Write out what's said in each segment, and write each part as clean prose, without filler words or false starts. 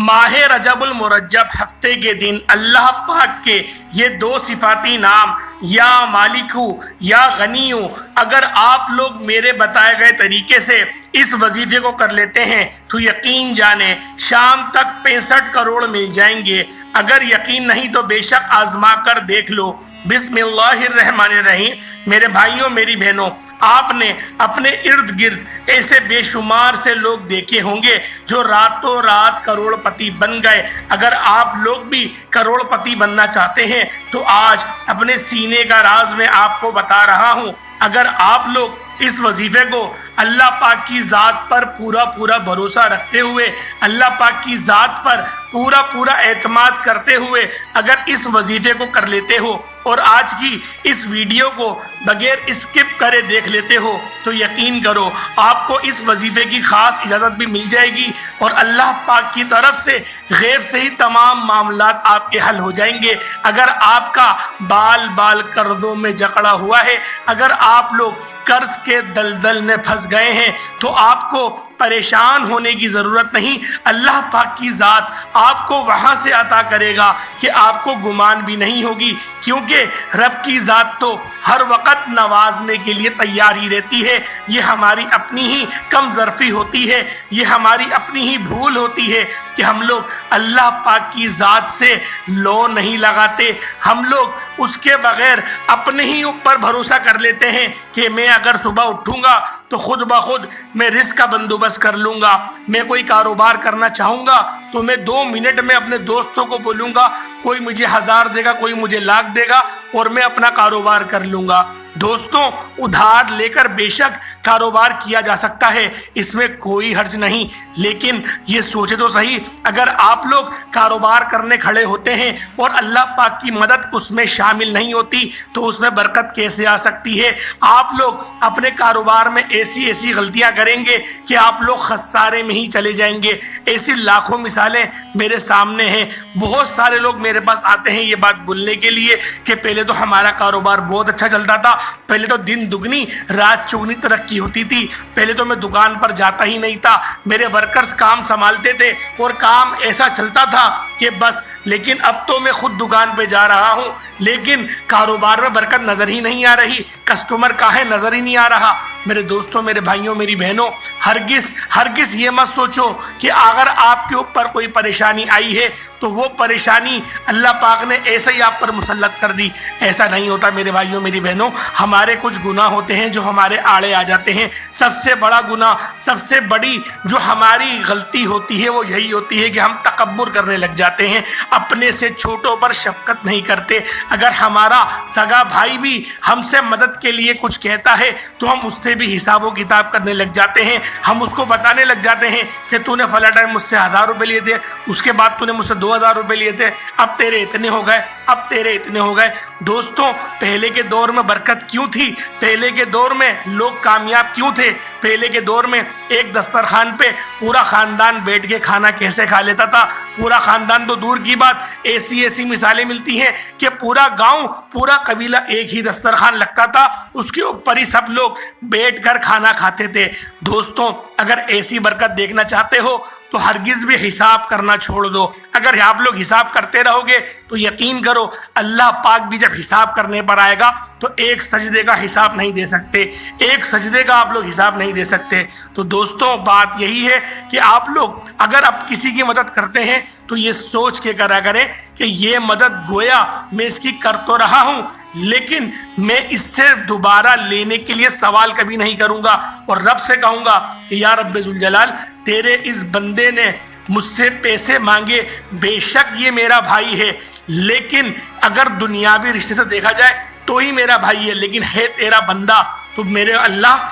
ماہ رجب المرجب ہفتے کے دن اللہ پاک کے یہ دو صفاتی نام یا مالکو یا غنیو اگر آپ لوگ میرے بتائے گئے طریقے سے اس وظیفے کو کر لیتے ہیں تو یقین جانیں شام تک 65 کروڑ مل جائیں گے۔ اگر یقین نہیں تو بے شک آزما کر دیکھ لو۔ بسم اللہ الرحمن الرحیم۔ میرے بھائیوں میری بہنوں، آپ نے اپنے ارد گرد ایسے بے شمار سے لوگ دیکھے ہوں گے جو راتوں رات کروڑ پتی بن گئے۔ اگر آپ لوگ بھی کروڑ پتی بننا چاہتے ہیں تو آج اپنے سینے کا راز میں آپ کو بتا رہا ہوں۔ اگر آپ لوگ اس وظیفے کو اللہ پاک کی ذات پر پورا بھروسہ رکھتے ہوئے، اللہ پاک کی ذات پر پورا اعتماد کرتے ہوئے اگر اس وظیفے کو کر لیتے ہو اور آج کی اس ویڈیو کو بغیر اسکپ کرے دیکھ لیتے ہو تو یقین کرو آپ کو اس وظیفے کی خاص اجازت بھی مل جائے گی اور اللہ پاک کی طرف سے غیب سے ہی تمام معاملات آپ کے حل ہو جائیں گے۔ اگر آپ کا بال قرضوں میں جکڑا ہوا ہے، اگر آپ لوگ قرض کے دلدل میں پھنس گئے ہیں تو آپ کو پریشان ہونے کی ضرورت نہیں۔ اللہ پاک کی ذات آپ کو وہاں سے عطا کرے گا کہ آپ کو گمان بھی نہیں ہوگی، کیونکہ رب کی ذات تو ہر وقت نوازنے کے لیے تیار ہی رہتی ہے۔ یہ ہماری اپنی ہی کم ظرفی ہوتی ہے، یہ ہماری اپنی ہی بھول ہوتی ہے کہ ہم لوگ اللہ پاک کی ذات سے لو نہیں لگاتے۔ ہم لوگ اس کے بغیر اپنے ہی اوپر بھروسہ کر لیتے ہیں کہ میں اگر صبح اٹھوں گا تو خود بخود میں رزق کا بندوبست کر لوں گا، میں کوئی کاروبار کرنا چاہوں گا تو میں 2 منٹ میں اپنے دوستوں کو بولوں گا، کوئی مجھے 1000 دے گا، کوئی مجھے 1,00,000 دے گا اور میں اپنا کاروبار کر لوں گا۔ دوستوں، ادھار لے کر بے شک کاروبار کیا جا سکتا ہے، اس میں کوئی حرج نہیں، لیکن یہ سوچے تو صحیح اگر آپ لوگ کاروبار کرنے کھڑے ہوتے ہیں اور اللہ پاک کی مدد اس میں شامل نہیں ہوتی تو اس میں برکت کیسے آ سکتی ہے؟ آپ لوگ اپنے کاروبار میں ایسی غلطیاں کریں گے کہ آپ لوگ خسارے میں ہی چلے جائیں گے۔ ایسی لاکھوں مثالیں میرے سامنے ہیں۔ بہت سارے لوگ میرے پاس آتے ہیں یہ بات بولنے کے لیے کہ پہلے تو ہمارا کاروبار بہت اچھا چلتا تھا، پہلے تو دن دگنی رات چگنی ترقی ہوتی تھی، پہلے تو میں دکان پر جاتا ہی نہیں تھا، میرے ورکرز کام سنبھالتے تھے اور کام ایسا چلتا تھا کہ بس، لیکن اب تو میں خود دکان پہ جا رہا ہوں لیکن کاروبار میں برکت نظر ہی نہیں آ رہی، کسٹمر کا ہے نظر ہی نہیں آ رہا۔ میرے دوستوں میرے بھائیوں میری بہنوں، ہرگز یہ مت سوچو کہ اگر آپ کے اوپر کوئی پریشانی آئی ہے تو وہ پریشانی اللہ پاک نے ایسے ہی آپ پر مسلط کر دی۔ ایسا نہیں ہوتا میرے بھائیوں میری بہنوں، ہمارے کچھ گناہ ہوتے ہیں جو ہمارے آڑے آ جاتے ہیں۔ سب سے بڑا گناہ، سب سے بڑی جو ہماری غلطی ہوتی ہے وہ یہی ہوتی ہے کہ ہم تکبر کرنے لگ جاتے ہیں، اپنے سے چھوٹوں پر شفقت نہیں کرتے۔ اگر ہمارا سگا بھائی بھی ہم سے مدد کے لیے کچھ کہتا ہے تو ہم اس سے بھی حساب و کتاب کرنے لگ جاتے ہیں، ہم اس کو بتانے لگ جاتے ہیں کہ تو نے فلاں ٹائم مجھ سے 1000 روپے لیے تھے، اس کے بعد تو نے مجھ سے 2000 روپے لیے تھے، اب تیرے اتنے ہو گئے، اب تیرے اتنے ہو گئے۔ دوستوں، پہلے کے دور میں برکت کیوں تھی؟ پہلے کے دور میں لوگ کامیاب کیوں تھے؟ پہلے کے دور میں ایک دسترخوان پہ پورا خاندان بیٹھ کے کھانا کیسے کھا لیتا تھا؟ پورا خاندان تو دور کی بات، ایسی مثالیں ملتی ہیں کہ پورا گاؤں، پورا قبیلہ ایک ہی دسترخوان لگتا تھا، اس کے اوپر ہی سب لوگ بیٹھ کر کھانا کھاتے تھے۔ دوستوں، اگر ایسی برکت دیکھنا چاہتے ہو تو ہرگز بھی حساب کرنا چھوڑ دو۔ اگر آپ لوگ حساب کرتے رہو گے تو یقین کرو اللہ پاک بھی جب حساب کرنے پر آئے گا تو ایک سجدے کا حساب نہیں دے سکتے، ایک سجدے کا آپ لوگ حساب نہیں دے سکتے۔ تو دوستوں، بات یہی ہے کہ آپ لوگ اگر آپ کسی کی مدد کرتے ہیں تو یہ سوچ کے کرا کریں کہ یہ مدد گویا میں اس کی کر تو رہا ہوں لیکن میں اس سے دوبارہ لینے کے لیے سوال کبھی نہیں کروں گا اور رب سے کہوں گا کہ یا رب ذوالجلال، تیرے اس بندے نے مجھ سے پیسے مانگے، بے شک یہ میرا بھائی ہے لیکن اگر دنیاوی رشتے سے دیکھا جائے تو ہی میرا بھائی ہے، لیکن ہے تیرا بندہ، تو میرے اللہ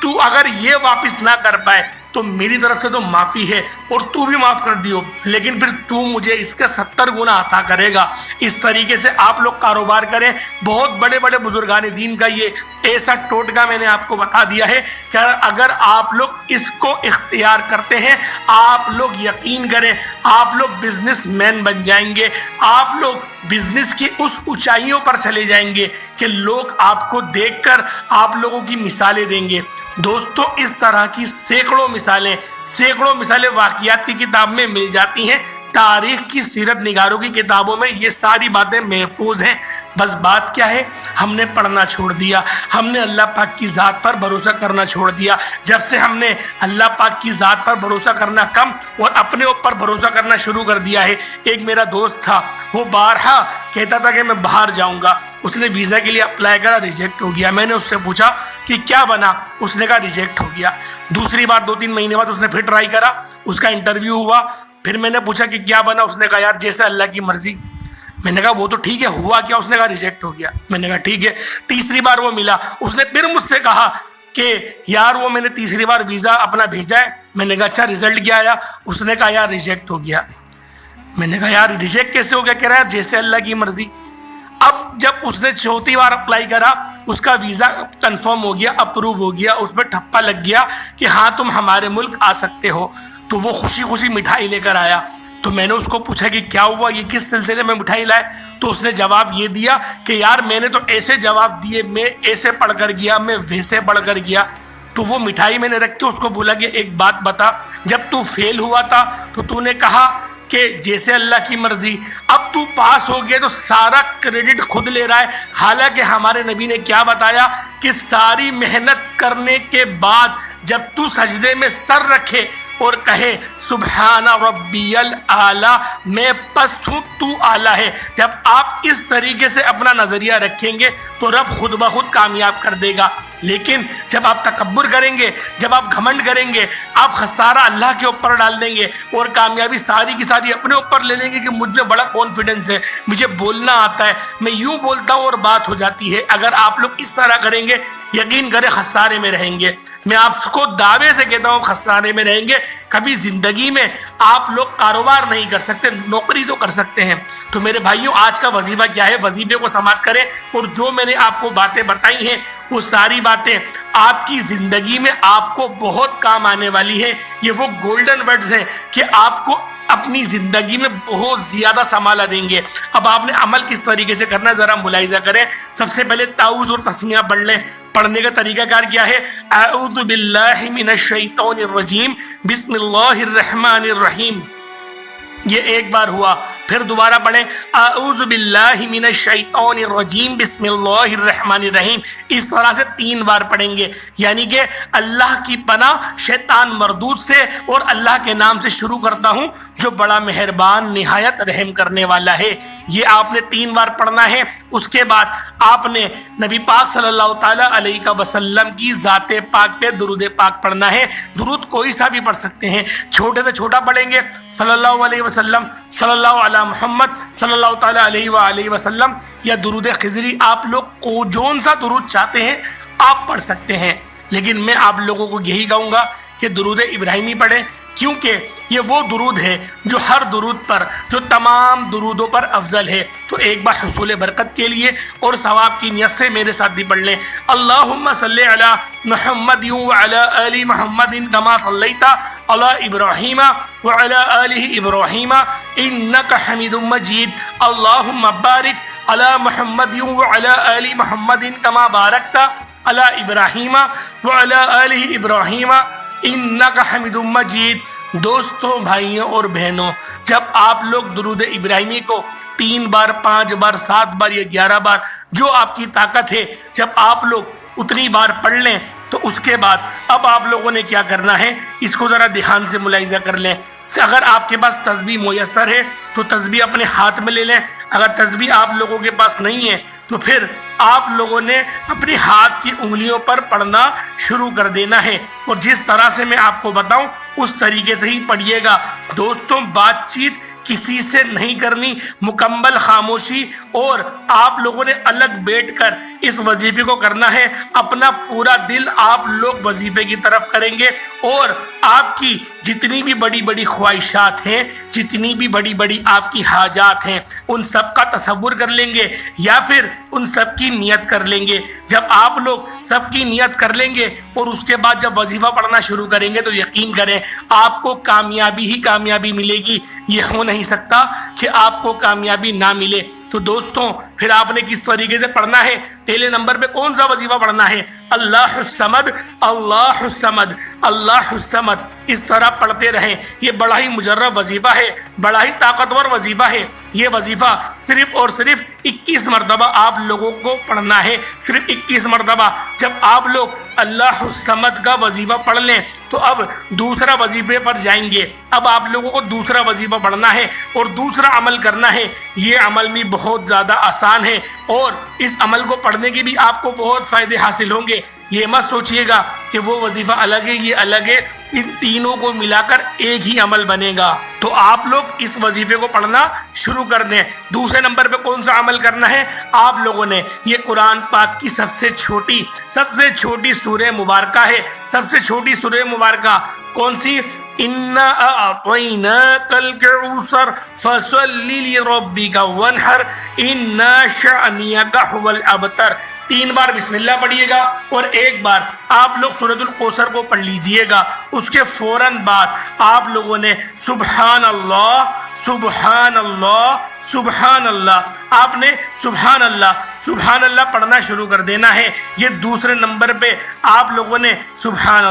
تو اگر یہ واپس نہ کر پائے تو میری طرف سے تو معافی ہے اور تو بھی معاف کر دیو، لیکن پھر تو مجھے اس کے 70 گنا عطا کرے گا۔ اس طریقے سے آپ لوگ کاروبار کریں۔ بہت بڑے بزرگان دین کا یہ ایسا ٹوٹکا میں نے آپ کو بتا دیا ہے کہ اگر آپ لوگ اس کو اختیار کرتے ہیں، آپ لوگ یقین کریں آپ لوگ بزنس مین بن جائیں گے، آپ لوگ بزنس کی اس اونچائیوں پر چلے جائیں گے کہ لوگ آپ کو دیکھ کر آپ لوگوں کی مثالیں دیں گے۔ دوستوں، اس طرح کی سینکڑوں مثالیں واقعات کی کتاب میں مل جاتی ہیں، تاریخ کی سیرت نگاروں کی کتابوں میں یہ ساری باتیں محفوظ ہیں۔ بس بات کیا ہے، ہم نے پڑھنا چھوڑ دیا، ہم نے اللہ پاک کی ذات پر بھروسہ کرنا چھوڑ دیا۔ جب سے ہم نے اللہ پاک کی ذات پر بھروسہ کرنا کم اور اپنے اوپر بھروسہ کرنا شروع کر دیا ہے۔ ایک میرا دوست تھا، وہ بارہا کہتا تھا کہ میں باہر جاؤں گا، اس نے ویزا کے لیے اپلائی کرا، ریجیکٹ ہو گیا۔ میں نے اس سے پوچھا کہ کیا بنا، اس نے کہا ریجیکٹ ہو گیا۔ دوسری بار 2-3 مہینے بعد اس نے پھر ٹرائی کرا، اس کا انٹرویو ہوا، پھر میں نے پوچھا کہ کیا بنا، اس نے کہا یار جیسے اللہ کی مرضی۔ میں نے کہا وہ تو ٹھیک ہے، ہوا کیا؟ اس نے کہا ریجیکٹ ہو گیا۔ میں نے کہا ٹھیک ہے۔ تیسری بار وہ ملا، اس نے پھر مجھ سے کہا کہ یار وہ میں نے تیسری بار ویزا اپنا بھیجا ہے۔ میں نے کہا اچھا رزلٹ کیا آیا؟ اس نے کہا یار ریجیکٹ ہو گیا۔ میں نے کہا یار ریجیکٹ کیسے ہو گیا؟ کہہ رہا ہے جیسے اللہ کی مرضی۔ اب جب اس نے چوتھی بار اپلائی کرا، اس کا ویزا کنفرم ہو گیا، اپروو ہو گیا، اس پہ ٹھپا لگ گیا کہ ہاں تم ہمارے ملک آ سکتے ہو، تو وہ خوشی خوشی مٹھائی لے کر آیا۔ تو میں نے اس کو پوچھا کہ کیا ہوا، یہ کس سلسلے میں مٹھائی لائے؟ تو اس نے جواب یہ دیا کہ یار میں نے تو ایسے جواب دیے، میں ایسے پڑھ کر گیا، میں ویسے پڑھ کر گیا۔ تو وہ مٹھائی میں نے رکھ کے اس کو بولا کہ ایک بات بتا، جب تو فیل ہوا تھا تو نے کہا کہ جیسے اللہ کی مرضی، اب تو پاس ہو گیا تو سارا کریڈٹ خود لے رہا ہے، حالانکہ ہمارے نبی نے کیا بتایا کہ ساری محنت کرنے کے بعد جب تو سجدے میں سر رکھے اور کہے سبحان ربی الاعلی، میں پست ہوں تو اعلیٰ ہے، جب آپ اس طریقے سے اپنا نظریہ رکھیں گے تو رب خود بخود کامیاب کر دے گا۔ لیکن جب آپ تکبر کریں گے، جب آپ گھمنڈ کریں گے، آپ خسارہ اللہ کے اوپر ڈال دیں گے اور کامیابی ساری کی ساری اپنے اوپر لے لیں گے کہ مجھ میں بڑا کانفیڈنس ہے، مجھے بولنا آتا ہے، میں یوں بولتا ہوں اور بات ہو جاتی ہے۔ اگر آپ لوگ اس طرح کریں گے، یقین کریں خسارے میں رہیں گے۔ میں آپ کو دعوے سے کہتا ہوں خسارے میں رہیں گے۔ کبھی زندگی میں آپ لوگ کاروبار نہیں کر سکتے، نوکری تو کر سکتے ہیں۔ تو میرے بھائیوں، آج کا وظیفہ کیا ہے؟ وظیفے کو سماعت کریں، اور جو میں نے آپ کو باتیں بتائی ہیں وہ ساری باتیں آپ کی زندگی میں آپ کو بہت کام آنے والی ہیں۔ یہ وہ گولڈن ورڈز ہیں کہ آپ کو اپنی زندگی میں بہت زیادہ سنبھالا دیں گے۔ اب آپ نے عمل کس طریقے سے کرنا ہے ذرا ملاحظہ کریں۔ سب سے پہلے تعوذ اور تسمیہ پڑھ لیں۔ پڑھنے کا طریقہ کار کیا ہے؟ اعوذ باللہ من الشیطان الرجیم، بسم اللہ الرحمن الرحیم، یہ ایک بار ہوا۔ پھر دوبارہ پڑھیں اعوذ باللہ من الشیطان الرجیم بسم اللہ الرحمن الرحیم، اس طرح سے 3 بار پڑھیں گے، یعنی کہ اللہ کی پناہ شیطان مردود سے، اور اللہ کے نام سے شروع کرتا ہوں جو بڑا مہربان نہایت رحم کرنے والا ہے۔ یہ آپ نے 3 بار پڑھنا ہے۔ اس کے بعد آپ نے نبی پاک صلی اللہ تعالیٰ علیہ وسلم کی ذات پاک پہ درود پاک پڑھنا ہے۔ درود کوئی سا بھی پڑھ سکتے ہیں، چھوٹے سے چھوٹا پڑھیں گے، صلی اللہ علیہ وسلم، صلی اللہ علیہ محمد صلی اللہ تعالیٰ علیہ وآلہ وسلم، یا درود خضری، آپ لوگ کو جون سا درود چاہتے ہیں آپ پڑھ سکتے ہیں۔ لیکن میں آپ لوگوں کو یہی کہوں گا کہ درود ابراہیمی پڑھیں، کیونکہ یہ وہ درود ہے جو ہر درود پر، جو تمام درودوں پر افضل ہے۔ تو ایک بار حصول برکت کے لیے اور ثواب کی نیت سے میرے ساتھ بھی پڑھ لیں۔ اللہم صلی علی محمد وعلی آل محمد کما صلیت علی ابراہیم وعلی آل ابراہیم انک حمید مجید۔ اللہم بارک علی محمد وعلی آل محمد کما بارکت علی ابراہیم وعلی آل ابراہیم انک حمید مجید۔ دوستوں، بھائیوں اور بہنوں، جب آپ لوگ درود ابراہیمی کو 3 بار، 5 بار، 7 بار یا 11 بار، جو آپ کی طاقت ہے، جب آپ لوگ اتنی بار پڑھ لیں تو اس کے بعد اب آپ لوگوں نے کیا کرنا ہے، اس کو ذرا دھیان سے ملاحظہ کر لیں۔ اگر آپ کے پاس تسبیح میسر ہے تو تسبیح اپنے ہاتھ میں لے لیں۔ اگر تسبیح آپ لوگوں کے پاس نہیں ہے تو پھر آپ لوگوں نے اپنے ہاتھ کی انگلیوں پر پڑھنا شروع کر دینا ہے، اور جس طرح سے میں آپ کو بتاؤں اس طریقے سے ہی پڑھیے گا۔ دوستوں، بات چیت کسی سے نہیں کرنی، مکمل خاموشی، اور آپ لوگوں نے الگ بیٹھ کر اس وظیفے کو کرنا ہے۔ اپنا پورا دل آپ لوگ وظیفے کی طرف کریں گے، اور آپ کی جتنی بھی بڑی بڑی خواہشات ہیں، جتنی بھی بڑی بڑی آپ کی حاجات ہیں، ان سب کا تصور کر لیں گے، یا پھر ان سب کی نیت کر لیں گے۔ جب آپ لوگ سب کی نیت کر لیں گے اور اس کے بعد جب وظیفہ پڑھنا شروع کریں گے تو یقین کریں آپ کو کامیابی ہی کامیابی ملے گی۔ یہ ہو نہیں سکتا کہ آپ کو کامیابی نہ ملے۔ تو دوستوں، پھر آپ نے کس طریقے سے پڑھنا ہے؟ پہلے نمبر پہ کون سا وظیفہ پڑھنا ہے؟ اللہ الصمد، اللہ الصمد، اللہ الصمد، اس طرح پڑھتے رہیں۔ یہ بڑا ہی مجرب وظیفہ ہے، بڑا ہی طاقتور وظیفہ ہے۔ یہ وظیفہ صرف اور صرف 21 مرتبہ آپ لوگوں کو پڑھنا ہے، صرف 21 مرتبہ۔ جب آپ لوگ اللہ الصمد کا وظیفہ پڑھ لیں تو اب دوسرا وظیفے پر جائیں گے۔ اب آپ لوگوں کو دوسرا وظیفہ پڑھنا ہے اور دوسرا عمل کرنا ہے۔ یہ عمل بھی بہت زیادہ آسان ہے اور اس عمل کو پڑھنے کے بھی آپ کو بہت فائدے حاصل ہوں گے۔ یہ مت سوچئے گا کہ وہ وظیفہ الگ ہے، یہ الگ ہے، ان تینوں کو ملا کر ایک ہی عمل بنے گا۔ تو آپ لوگ اس وظیفے کو پڑھنا شروع کر دیں۔ دوسرے نمبر پہ کون سا عمل کرنا ہے؟ آپ لوگوں نے یہ قرآن پاک کی سب سے چھوٹی سورہ مبارکہ ہے، سب سے چھوٹی سورہ مبارکہ کون سی؟ اِنَّا أَعْطَيْنَاكَ الْكَوْثَرَ فَصَلِّ لِرَبِّكَ وَانْحَرْ إِنَّ شَأْنِيَكَ هُوَ الْأَبْتَرُ۔ 3 بار بسم اللہ پڑھیے گا اور ایک بار آپ لوگ سورۃ الکوثر کو پڑھ لیجئے گا۔ اس کے فوراً بعد آپ لوگوں نے سبحان اللہ، سبحان اللہ، سبحان اللہ، آپ نے سبحان اللہ پڑھنا شروع کر دینا ہے۔ یہ دوسرے نمبر پہ آپ لوگوں نے سبحان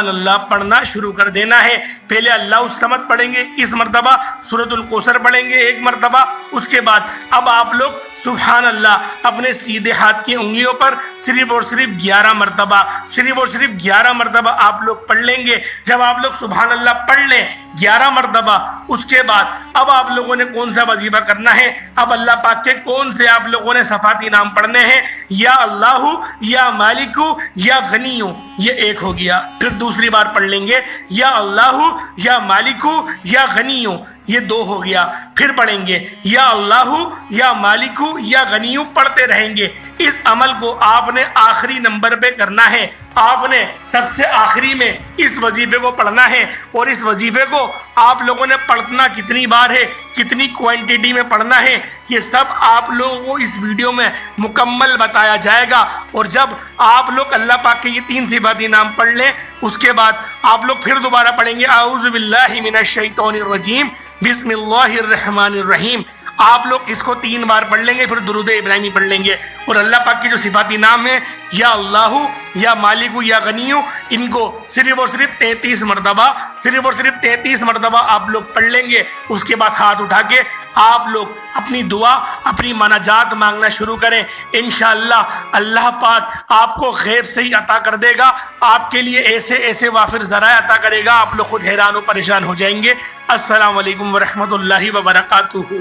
اللہ پڑھنا شروع کر دینا ہے۔ پہلے اللہ الصمد پڑھیں گے 21 مرتبہ، سورۃ الکوثر پڑھیں گے 1 مرتبہ، اس کے بعد اب آپ لوگ سبحان اللہ اپنے سیدھے ہاتھ کی انگلیوں پر صرف اور صرف 11 مرتبہ آپ لوگ پڑھ لیں گے۔ جب آپ لوگ سبحان اللہ پڑھ لیں 11 مرتبہ، اس کے بعد اب آپ لوگوں نے کون سا وظیفہ کرنا ہے؟ اب اللہ پاک کے کون سے آپ لوگوں نے صفاتی نام پڑھنے ہیں؟ یا اللہ، یا مالک، یا غنی، یہ ایک ہو گیا۔ پھر دوسری بار پڑھ لیں گے یا اللہ، یا مالک، یا غنی، یہ 2 ہو گیا۔ پھر پڑھیں گے یا اللہ، یا مالک، یا غنی، پڑھتے رہیں گے۔ اس عمل کو آپ نے آخری نمبر پہ کرنا ہے، آپ نے سب سے آخری میں اس وظیفے کو پڑھنا ہے۔ اور اس وظیفے کو آپ لوگوں نے پڑھنا کتنی بار ہے، کتنی کوانٹٹی میں پڑھنا ہے، یہ سب آپ لوگوں کو اس ویڈیو میں مکمل بتایا جائے گا۔ اور جب آپ لوگ اللہ پاک کے یہ 3 صفاتی نام پڑھ لیں، اس کے بعد آپ لوگ پھر دوبارہ پڑھیں گے اعوذ باللہ من الشیطان الرجیم بسم اللہ الرحمن الرحیم۔ آپ لوگ اس کو 3 بار پڑھ لیں گے، پھر درود ابراہیمی پڑھ لیں گے۔ اور اللہ پاک کے جو صفاتی نام ہیں یا اللہ، یا مالک، یا غنی، ان کو صرف اور صرف 33 مرتبہ آپ لوگ پڑھ لیں گے۔ اس کے بعد ہاتھ اٹھا کے آپ لوگ اپنی دعا، اپنی مناجات مانگنا شروع کریں۔ انشاءاللہ اللہ پاک آپ کو غیب سے ہی عطا کر دے گا، آپ کے لیے ایسے وافر ذرائع عطا کرے گا، آپ لوگ خود حیران و پریشان ہو جائیں گے۔ السلام علیکم ورحمۃ اللہ وبرکاتہ۔